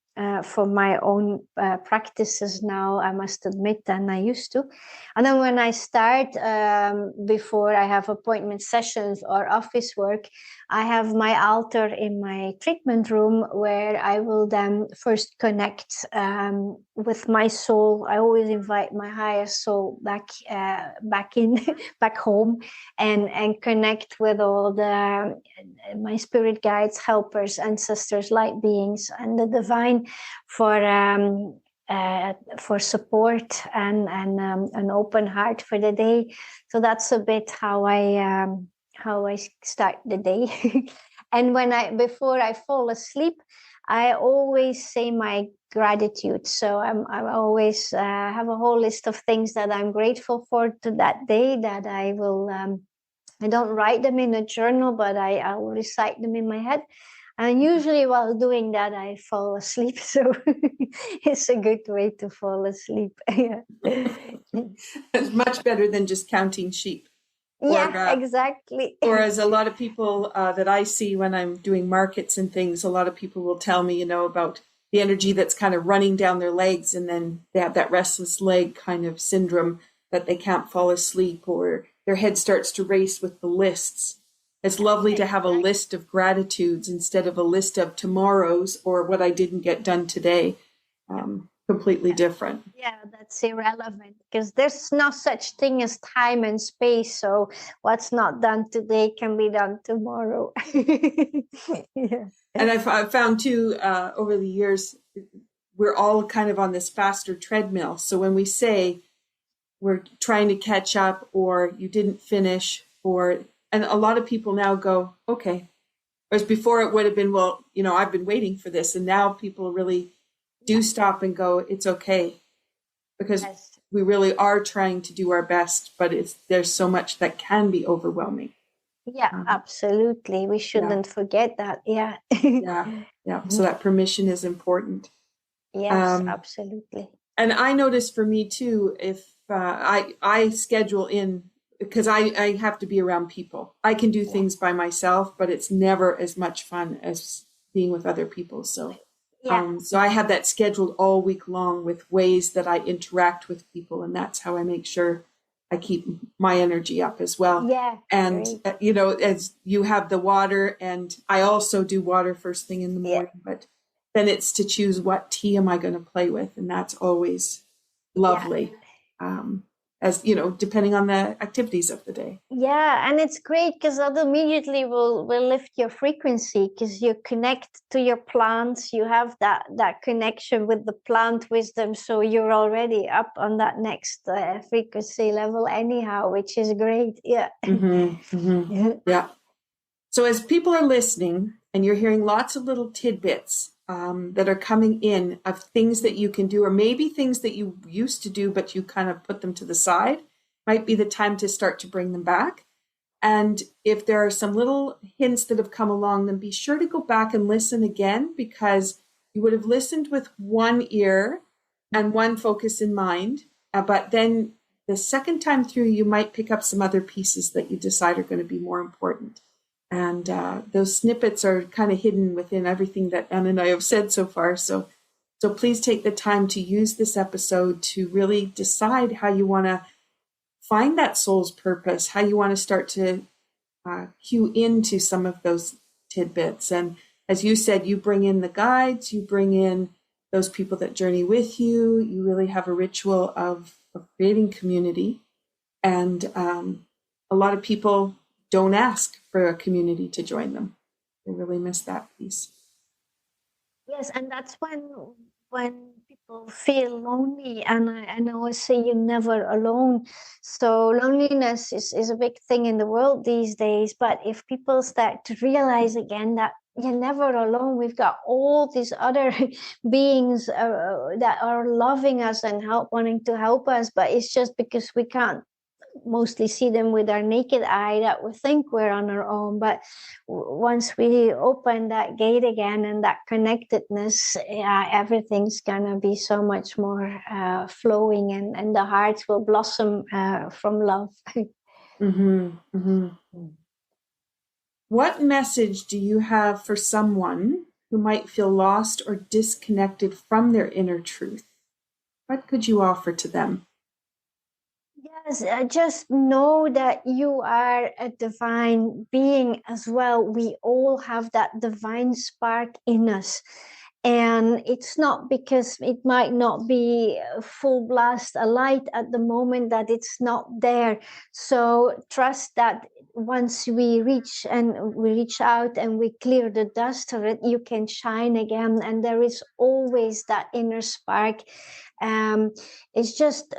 for my own practices now, I must admit, than I used to. And then when I start, before I have appointment sessions or office work, I have my altar in my treatment room, where I will then first connect with my soul. I always invite my higher soul back back home, and connect with all my spirit guides, helpers, ancestors, light beings, and the divine for support and an open heart for the day. So that's a bit how I start the day. And before I fall asleep, I always say my gratitude. So I always have a whole list of things that I'm grateful for to that day, that I will, I don't write them in a journal, but I'll recite them in my head. And usually while doing that, I fall asleep. So it's a good way to fall asleep. It's much better than just counting sheep. Yeah, exactly. Or as a lot of people that I see when I'm doing markets and things, a lot of people will tell me, about the energy that's kind of running down their legs, and then they have that restless leg kind of syndrome that they can't fall asleep, or their head starts to race with the lists. It's lovely to have a list of gratitudes instead of a list of tomorrows or what I didn't get done today. Completely different. Yeah, that's irrelevant, because there's no such thing as time and space. So what's not done today can be done tomorrow. Yeah. And I've found too, over the years, we're all kind of on this faster treadmill. So when we say we're trying to catch up, or you didn't finish, and a lot of people now go, okay. Whereas before it would have been, well, I've been waiting for this. And now people really do stop and go, it's okay. Because we really are trying to do our best, but there's so much that can be overwhelming. Yeah, absolutely. We shouldn't forget that. Yeah. Yeah. So that permission is important. Yes, absolutely. And I notice for me too, if I schedule in, because I have to be around people. I can do things by myself, but it's never as much fun as being with other people. So so I have that scheduled all week long with ways that I interact with people, and that's how I make sure I keep my energy up as well. Yeah. And, as you have the water, and I also do water first thing in the morning, but then it's to choose what tea am I going to play with. And that's always lovely. As depending on the activities of the day. Yeah, and it's great because that immediately will lift your frequency, because you connect to your plants. You have that connection with the plant wisdom, so you're already up on that next frequency level anyhow, which is great. Yeah. Yeah. So as people are listening, and you're hearing lots of little tidbits that are coming in of things that you can do, or maybe things that you used to do, but you kind of put them to the side, might be the time to start to bring them back. And if there are some little hints that have come along, then be sure to go back and listen again, because you would have listened with one ear and one focus in mind. But then the second time through, you might pick up some other pieces that you decide are going to be more important. And those snippets are kind of hidden within everything that Ann and I have said so far. So please take the time to use this episode to really decide how you want to find that soul's purpose, how you want to start to cue into some of those tidbits. And as you said, you bring in the guides, you bring in those people that journey with you. You really have a ritual of creating community. And a lot of people don't ask for a community to join them. They really miss that piece. Yes, and that's when people feel lonely, and I always say you're never alone. So loneliness is a big thing in the world these days. But if people start to realize again that you're never alone, we've got all these other beings that are loving us and wanting to help us, but it's just because we can't mostly see them with our naked eye that we think we're on our own. But once we open that gate again and that connectedness, everything's gonna be so much more flowing, and the hearts will blossom from love. What message do you have for someone who might feel lost or disconnected from their inner truth? What could you offer to them? Yes, just know that you are a divine being as well. We all have that divine spark in us. And it's not because it might not be full blast a light at the moment that it's not there. So trust that once we reach out and we clear the dust of it, you can shine again. And there is always that inner spark. It's just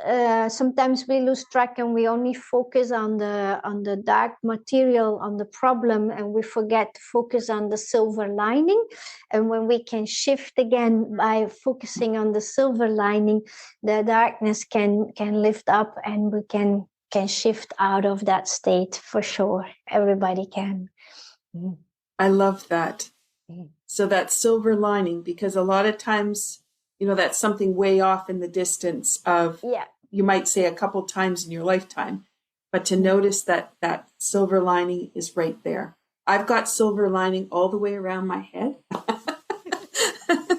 sometimes we lose track and we only focus on the dark material, on the problem, and we forget to focus on the silver lining. And when we can shift again by focusing on the silver lining, the darkness can lift up, and we can shift out of that state for sure. Everybody can. I love that. So that silver lining, because a lot of times, that's something way off in the distance of, you might say a couple times in your lifetime, but to notice that silver lining is right there. I've got silver lining all the way around my head.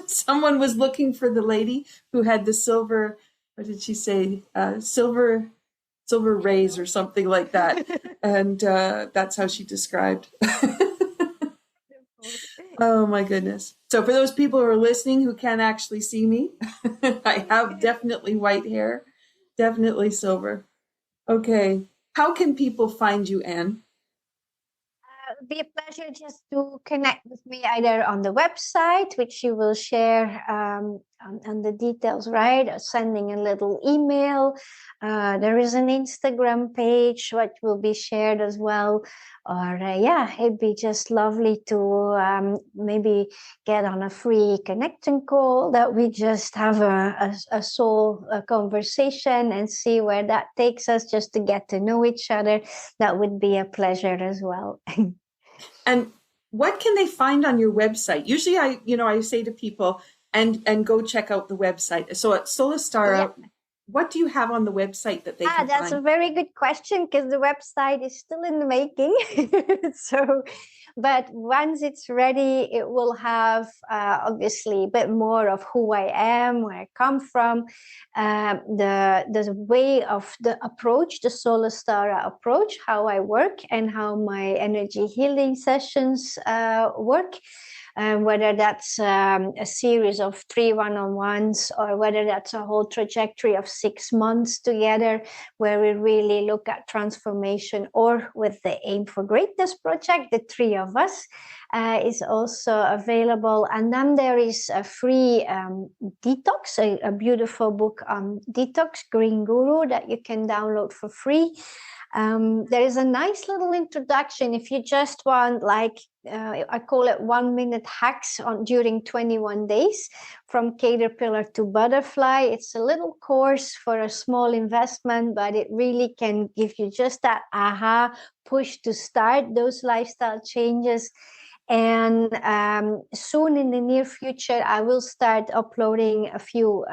Someone was looking for the lady who had the silver, what did she say? Silver rays or something like that. And that's how she described. Oh my goodness. So for those people who are listening who can't actually see me, I have definitely white hair, definitely silver. Okay. How can people find you, Ann? It would be a pleasure just to connect with me either on the website, which you will share on the details, right? Or sending a little email. There is an Instagram page, which will be shared as well. Or it'd be just lovely to maybe get on a free connection call that we just have a soul conversation and see where that takes us, just to get to know each other. That would be a pleasure as well. And what can they find on your website? Usually I say to people, and go check out the website. So at Soulestara, what do you have on the website that they can that's find? a very good question, because the website is still in the making. But once it's ready, it will have obviously a bit more of who I am, where I come from, the way of the approach, the Soulestara approach, how I work, and how my energy healing sessions work. Whether that's a series of 3 one-on-ones, or whether that's a whole trajectory of 6 months together, where we really look at transformation, or with the Aim for Greatness project, the 3 of us, is also available. And then there is a free detox, a beautiful book on detox, Green Guru, that you can download for free. There is a nice little introduction if you just want, I call it 1 minute hacks during 21 days from caterpillar to butterfly. It's a little course for a small investment, but it really can give you just that aha push to start those lifestyle changes. And soon in the near future, I will start uploading a few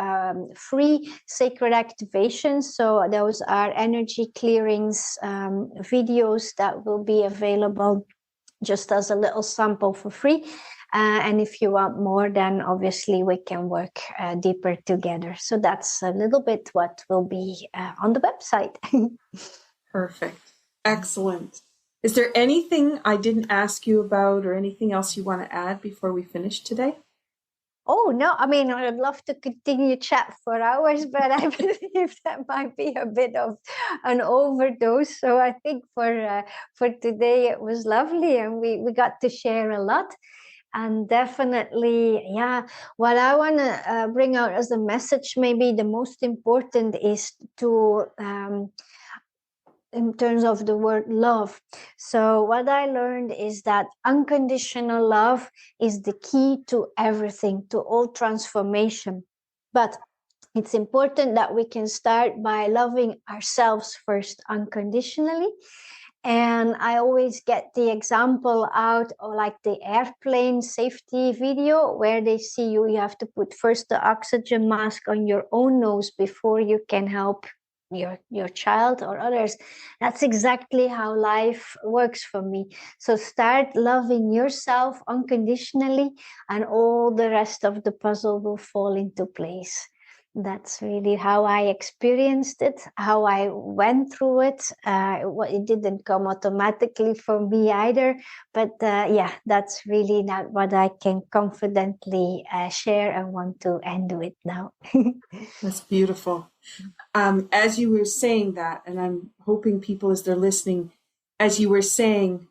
free sacred activations. So those are energy clearings videos that will be available just as a little sample for free. And if you want more, then obviously we can work deeper together. So that's a little bit what will be on the website. Perfect. Excellent. Is there anything I didn't ask you about, or anything else you want to add before we finish today? Oh, no. I mean, I'd love to continue chat for hours, but I believe that might be a bit of an overdose. So I think for today, it was lovely, and we got to share a lot. And definitely, what I want to bring out as a message, maybe the most important, is to in terms of the word love. So what I learned is that unconditional love is the key to everything, to all transformation. But it's important that we can start by loving ourselves first unconditionally. And I always get the example out of like the airplane safety video, where they see you have to put first the oxygen mask on your own nose before you can help your child or others. That's exactly how life works for me. So start loving yourself unconditionally, and all the rest of the puzzle will fall into place. That's really how I experienced it, how I went through it. It didn't come automatically for me either, but yeah, that's really not what I can confidently share. I want to end with now. That's beautiful. As you were saying that, and I'm hoping people as they're listening, as you were saying,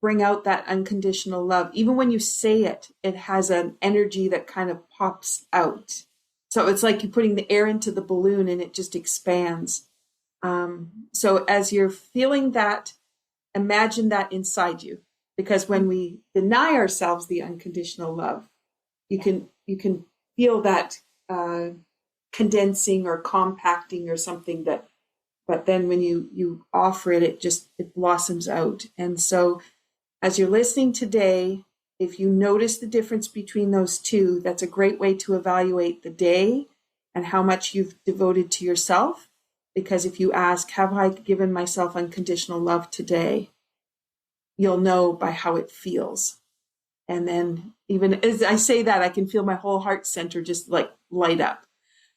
bring out that unconditional love. Even when you say it, it has an energy that kind of pops out. So it's like you're putting the air into the balloon and it just expands. So as you're feeling that, imagine that inside you. Because when we deny ourselves the unconditional love, you can feel that condensing or compacting or something that, but then when you offer it, it blossoms out. And so as you're listening today, if you notice the difference between those two, that's a great way to evaluate the day and how much you've devoted to yourself. Because if you ask, have I given myself unconditional love today? You'll know by how it feels. And then even as I say that, I can feel my whole heart center just like light up.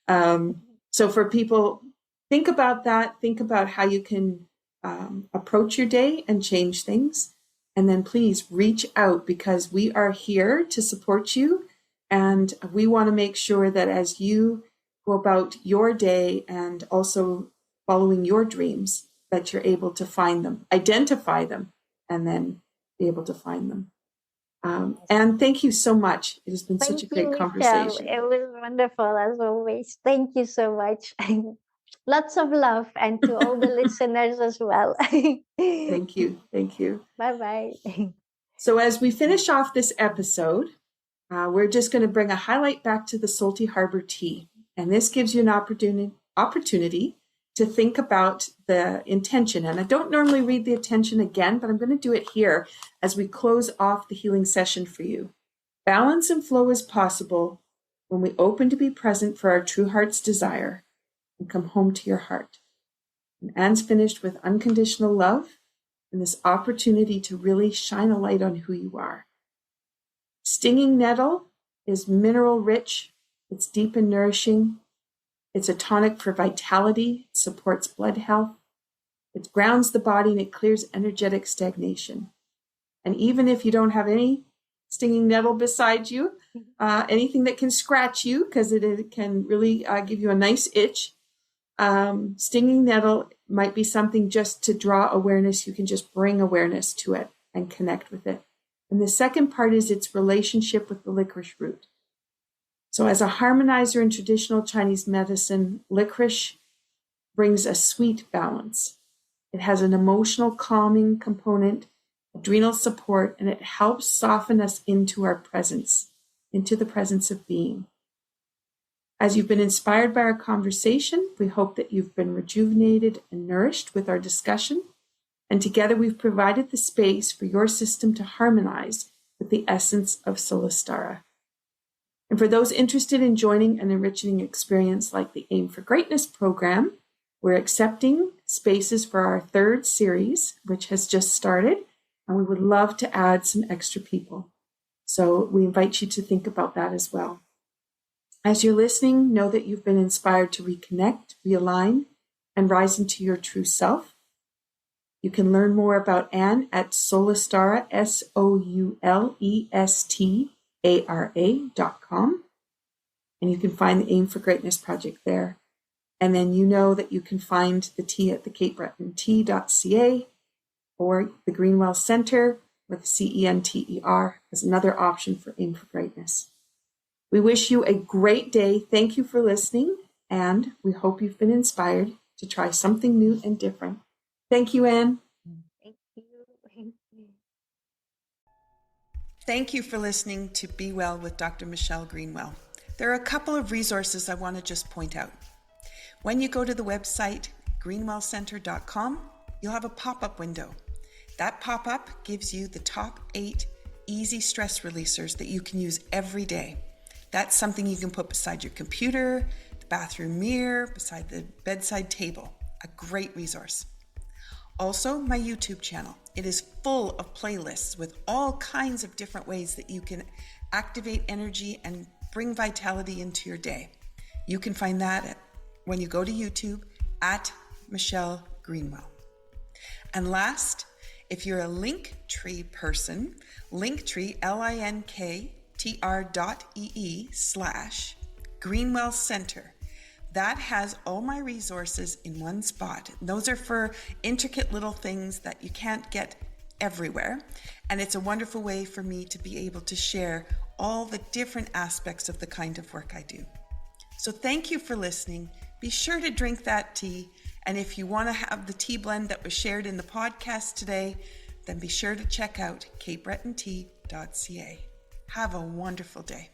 So for people, think about that. Think about how you can approach your day and change things. And then please reach out, because we are here to support you. And we want to make sure that as you go about your day and also following your dreams, that you're able to find them, identify them, and then be able to find them. And thank you so much. It has been such a great conversation. It was wonderful as always. Thank you so much. Lots of love, and to all the listeners as well. Thank you. Thank you. Bye-bye. So as we finish off this episode, we're just going to bring a highlight back to the SoulTEA Harbour tea. And this gives you an opportunity to think about the intention. And I don't normally read the intention again, but I'm going to do it here as we close off the healing session for you. Balance and flow is possible when we open to be present for our true heart's desire and come home to your heart. And Ann's finished with unconditional love and this opportunity to really shine a light on who you are. Stinging nettle is mineral rich. It's deep and nourishing. It's a tonic for vitality. It supports blood health. It grounds the body and it clears energetic stagnation. And even if you don't have any stinging nettle beside you, anything that can scratch you, because it can really give you a nice itch, stinging nettle might be something just to draw awareness. You can just bring awareness to it and connect with it. And the second part is its relationship with the licorice root. So as a harmonizer in traditional Chinese medicine, licorice brings a sweet balance. It has an emotional calming component, adrenal support, and it helps soften us into our presence, into the presence of being. As you've been inspired by our conversation, we hope that you've been rejuvenated and nourished with our discussion. And together we've provided the space for your system to harmonize with the essence of Soulestara. And for those interested in joining an enriching experience like the Aim for Greatness program, we're accepting spaces for our third series, which has just started, and we would love to add some extra people. So we invite you to think about that as well. As you're listening, know that you've been inspired to reconnect, realign, and rise into your true self. You can learn more about Ann at Soulestara, SoulEstara.com. And you can find the Aim for Greatness project there. And then you know that you can find the tea at the capebretontea.ca or the Greenwell Center with CENTER as another option for Aim for Greatness. We wish you a great day. Thank you for listening, and we hope you've been inspired to try something new and different. Thank you, Ann. Thank you. Thank you for listening to Be Well with Dr. Michelle Greenwell. There are a couple of resources I want to just point out. When you go to the website greenwellcenter.com, you'll have a pop-up window. That pop-up gives you the top 8 easy stress releasers that you can use every day. That's something you can put beside your computer, the bathroom mirror, beside the bedside table. A great resource. Also, my YouTube channel. It is full of playlists with all kinds of different ways that you can activate energy and bring vitality into your day. You can find that when you go to YouTube at Michelle Greenwell. And last, if you're a Linktree person, Linktree, linktr.ee/Greenwell Center. That has all my resources in one spot. Those are for intricate little things that you can't get everywhere. And it's a wonderful way for me to be able to share all the different aspects of the kind of work I do. So thank you for listening. Be sure to drink that tea. And if you want to have the tea blend that was shared in the podcast today, then be sure to check out capebretontea.ca. Have a wonderful day.